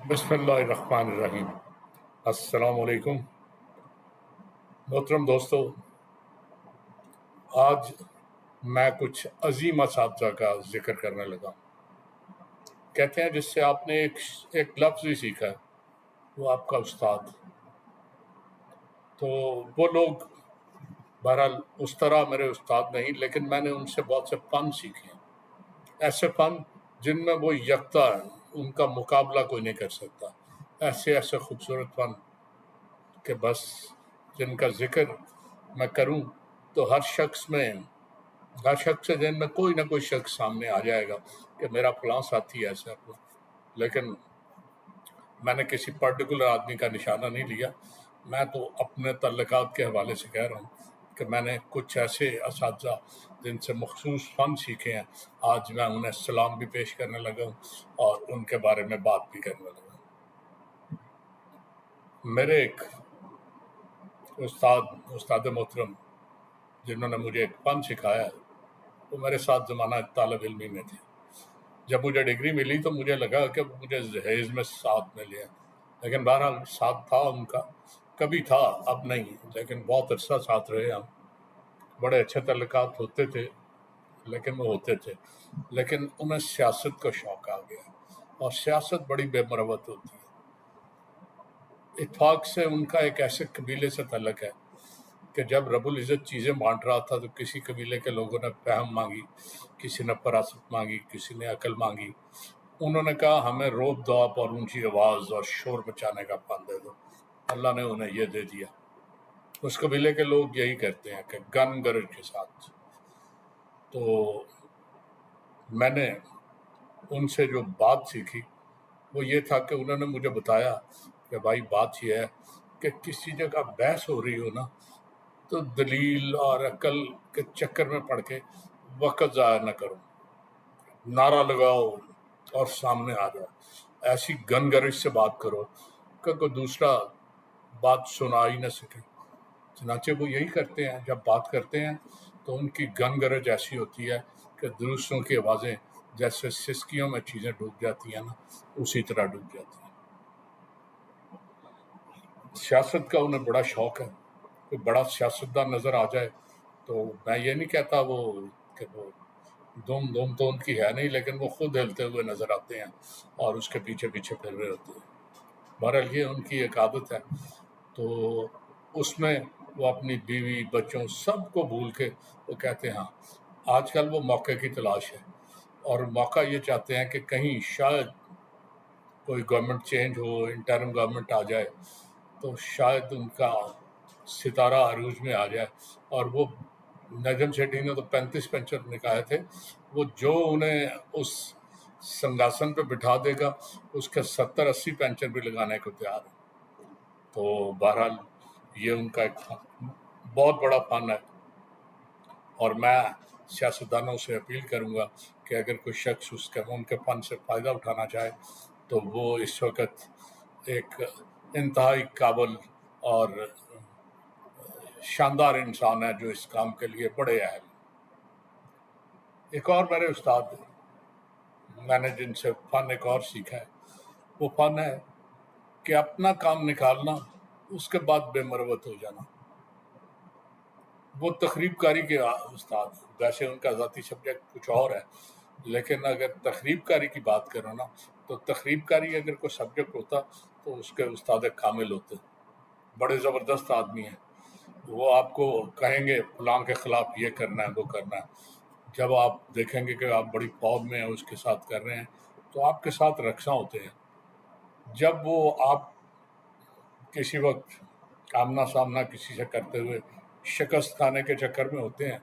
بسم اللہ الرحمن الرحیم۔ السلام علیکم محترم دوستو، آج میں کچھ عظیم اساتذہ کا ذکر کرنے لگا ہوں۔ کہتے ہیں جس سے آپ نے ایک لفظ ہی سیکھا ہے وہ آپ کا استاد۔ تو وہ لوگ بہرحال اس طرح میرے استاد نہیں، لیکن میں نے ان سے بہت سے فن سیکھے ہیں، ایسے فن جن میں وہ یکتا ہے، ان کا مقابلہ کوئی نہیں کر سکتا، ایسے خوبصورت فن کہ بس جن کا ذکر میں کروں تو ہر شخص سے ذہن میں کوئی نہ کوئی شخص سامنے آ جائے گا کہ میرا فلاں ساتھی ایسا ہے۔ لیکن میں نے کسی پرٹیکولر آدمی کا نشانہ نہیں لیا، میں تو اپنے تعلقات کے حوالے سے کہہ رہا ہوں کہ میں نے کچھ ایسے اساتذہ جن سے مخصوص فن سیکھے ہیں، آج میں انہیں سلام بھی پیش کرنے لگا ہوں اور ان کے بارے میں بات بھی کرنے لگا ہوں۔ میرے ایک استاد محترم جنہوں نے مجھے ایک فن سکھایا ہے، وہ میرے ساتھ زمانہ طالب علمی میں تھے۔ جب مجھے ڈگری ملی تو مجھے لگا کہ مجھے جہیز میں ساتھ ملے ہیں، لیکن بہرحال ساتھ تھا ان کا، کبھی تھا اب نہیں، لیکن بہت عرصہ ساتھ رہے ہم، بڑے اچھے تعلقات ہوتے تھے، لیکن وہ ہوتے تھے، لیکن انہیں سیاست کا شوق آ گیا، اور سیاست بڑی بے مروت ہوتی ہے۔ اتفاق سے ان کا ایک ایسے قبیلے سے تعلق ہے کہ جب رب العزت چیزیں بانٹ رہا تھا تو کسی قبیلے کے لوگوں نے فہم مانگی، کسی نے فراست مانگی، کسی نے عقل مانگی۔ انہوں نے کہا ہمیں روب دوب اور اونچی آواز اور شور مچانے کا فن دے دو، اللہ نے انہیں یہ دے دیا۔ اس قبیلے کے لوگ یہی کرتے ہیں کہ گن گرج کے ساتھ۔ تو میں نے ان سے جو بات سیکھی وہ یہ تھا کہ انہوں نے مجھے بتایا کہ بھائی بات یہ ہے کہ کسی جگہ بحث ہو رہی ہو نا تو دلیل اور عقل کے چکر میں پڑ کے وقت ضائع نہ کرو، نعرہ لگاؤ اور سامنے آ جاؤ، ایسی گن گرج سے بات کرو کہ کوئی دوسرا بات سنا ہی نہ سکے۔ چنانچہ وہ یہی کرتے ہیں، جب بات کرتے ہیں تو ان کی گن گرج ایسی ہوتی ہے کہ دوسروں کی آوازیں جیسے سسکیوں میں چیزیں ڈوب جاتی ہیں نا، اسی طرح ڈوب جاتی ہیں۔ سیاست کا انہیں بڑا شوق ہے، کوئی بڑا سیاستدان نظر آ جائے تو میں یہ نہیں کہتا وہ دوم تو ان کی ہے نہیں، لیکن وہ خود ہلتے ہوئے نظر آتے ہیں اور اس کے پیچھے پھر رہے ہوتے ہیں۔ بہرحال یہ ان کی ایک عادت ہے، تو اس میں وہ اپنی بیوی بچوں سب کو بھول کے وہ کہتے ہیں ہاں آج کل وہ موقع کی تلاش ہے، اور موقع یہ چاہتے ہیں کہ کہیں شاید کوئی گورنمنٹ چینج ہو، انٹرم گورنمنٹ آ جائے تو شاید ان کا ستارہ عروج میں آ جائے، اور وہ نجم سیٹھی نے تو 35 پنچر نکالے تھے، وہ جو انہیں اس سنگاسن پہ بٹھا دے گا اس کے 70-80 پنچر بھی لگانے کو تیار ہے۔ تو بہرحال یہ ان کا ایک بہت بڑا فن ہے، اور میں سیاستدانوں سے اپیل کروں گا کہ اگر کوئی شخص ان کے فن سے فائدہ اٹھانا چاہے تو وہ اس وقت ایک انتہائی قابل اور شاندار انسان ہے جو اس کام کے لیے بڑے اہل ہیں۔ ایک اور میرے استاد میں نے جن سے فن ایک اور سیکھا ہے، وہ فن ہے کہ اپنا کام نکالنا، اس کے بعد بے مروت ہو جانا۔ وہ تخریب کاری کے استاد، ویسے ان کا ذاتی سبجیکٹ کچھ اور ہے، لیکن اگر تخریب کاری کی بات کرو نا تو تخریب کاری اگر کوئی سبجیکٹ ہوتا تو اس کے استاد کامل ہوتے، بڑے زبردست آدمی ہیں۔ وہ آپ کو کہیں گے فلاں کے خلاف یہ کرنا ہے وہ کرنا ہے، جب آپ دیکھیں گے کہ آپ بڑی فوج میں ہیں اس کے ساتھ کر رہے ہیں تو آپ کے ساتھ رقصاں ہوتے ہیں۔ جب وہ آپ کسی وقت آمنا سامنا کسی سے کرتے ہوئے شکست کھانے کے چکر میں ہوتے ہیں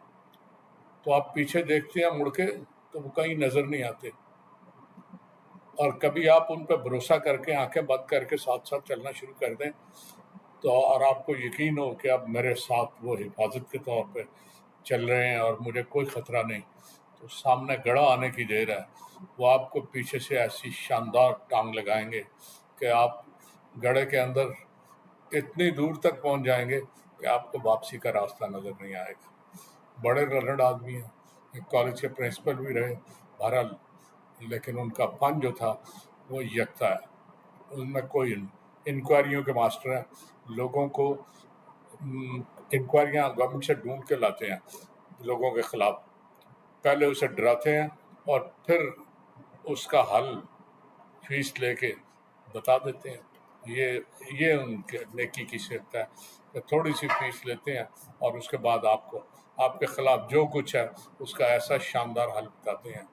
تو آپ پیچھے دیکھتے ہیں مڑ کے تو وہ کہیں نظر نہیں آتے، اور کبھی آپ ان پہ بھروسہ کر کے آنکھیں بند کر کے ساتھ ساتھ چلنا شروع کر دیں تو اور آپ کو یقین ہو کہ اب میرے ساتھ وہ حفاظت کے طور پہ چل رہے ہیں اور مجھے کوئی خطرہ نہیں، تو سامنے گڑھا آنے کی دیر ہے، وہ آپ کو پیچھے سے ایسی شاندار ٹانگ لگائیں گے کہ آپ گڑھے کے اندر اتنی دور تک پہنچ جائیں گے کہ آپ کو واپسی کا راستہ نظر نہیں آئے گا۔ بڑے رلڑ آدمی ہیں، ایک کالج کے پرنسپل بھی رہے، بہرحال لیکن ان کا فن جو تھا وہ یکتا ہے، ان میں کوئی انکوائریوں کے ماسٹر ہیں. لوگوں کو انکوائریاں گورنمنٹ سے ڈھونڈ کے لاتے ہیں لوگوں کے خلاف، پہلے اسے ڈراتے ہیں اور پھر اس کا حل فیس لے کے بتا دیتے ہیں. یہ ان کے نیکی کی صفت ہے کہ تھوڑی سی فیس لیتے ہیں اور اس کے بعد آپ کے خلاف جو کچھ ہے اس کا ایسا شاندار حل بتاتے ہیں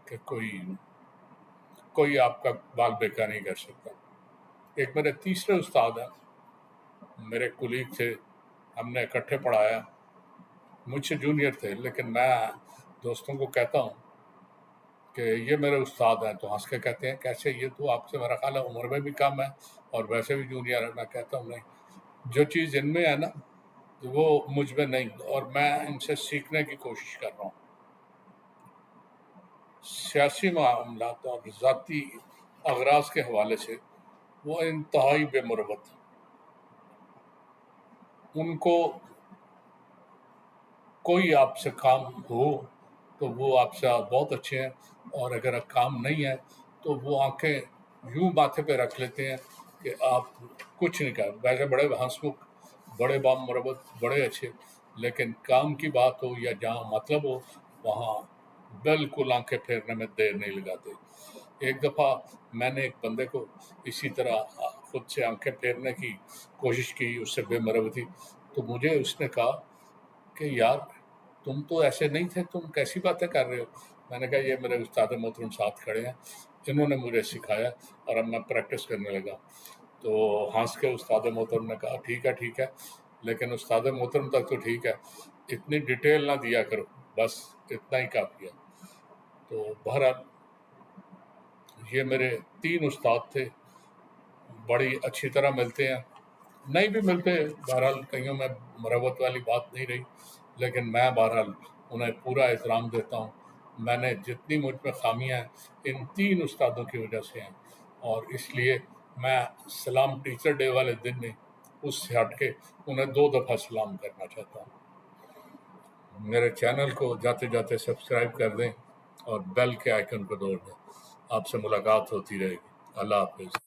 کہ کوئی آپ کا بال بیکا نہیں کر سکتا. ایک میرے تیسرے استاد ہیں، میرے کولیگ تھے، ہم نے اکٹھے پڑھایا، مجھ سے جونیئر تھے، لیکن میں دوستوں کو کہتا ہوں کہ یہ میرے استاد ہیں، تو ہنس کے کہتے ہیں کیسے؟ یہ تو آپ سے میرا خیال ہے عمر میں بھی کم ہے اور ویسے بھی جونیئر ہے. میں کہتا ہوں نہیں، جو چیز ان میں ہے نا وہ مجھ میں نہیں، اور میں ان سے سیکھنے کی کوشش کر رہا ہوں. سیاسی معاملات اور ذاتی اغراض کے حوالے سے وہ انتہائی بے مروت ہیں. ان کو کوئی آپ سے کام ہو تو وہ آپ سے بہت اچھے ہیں، اور اگر کام نہیں ہے تو وہ آنکھیں یوں ماتھے پہ رکھ لیتے ہیں کہ آپ کچھ نہیں کر. ویسے بڑے ہنسمکھ، بڑے بام مروت، بڑے اچھے، لیکن کام کی بات ہو یا جہاں مطلب ہو وہاں بالکل آنکھیں پھیرنے میں دیر نہیں لگاتے. ایک دفعہ میں نے ایک بندے کو اسی طرح خود سے آنکھیں پھیرنے کی کوشش کی، اس سے بے مروتی، تو مجھے اس نے کہا کہ یار تم تو ایسے نہیں تھے، تم کیسی باتیں کر رہے ہو؟ میں نے کہا یہ میرے استاد محترم ساتھ کھڑے ہیں، انہوں نے مجھے سکھایا اور اب میں پریکٹس کرنے لگا. تو ہنس کے استاد محترم نے کہا ٹھیک ہے، لیکن استاد محترم تک تو ٹھیک ہے، اتنی ڈیٹیل نہ دیا کرو، بس اتنا ہی کافی ہے. تو بہرحال یہ میرے 3 استاد تھے، بڑی اچھی طرح ملتے ہیں، نہیں بھی ملتے، بہرحال کئیوں میں مروت والی بات نہیں رہی، لیکن میں بہرحال انہیں پورا احترام دیتا ہوں. میں نے جتنی مجھ میں خامیاں ہیں ان 3 استادوں کی وجہ سے ہیں، اور اس لیے میں سلام ٹیچر ڈے والے دن نہیں، اس سے ہٹ کے انہیں 2 دفعہ سلام کرنا چاہتا ہوں. میرے چینل کو جاتے جاتے سبسکرائب کر دیں اور بیل کے آئیکن کو دور دیں. آپ سے ملاقات ہوتی رہے گی. اللہ حافظ.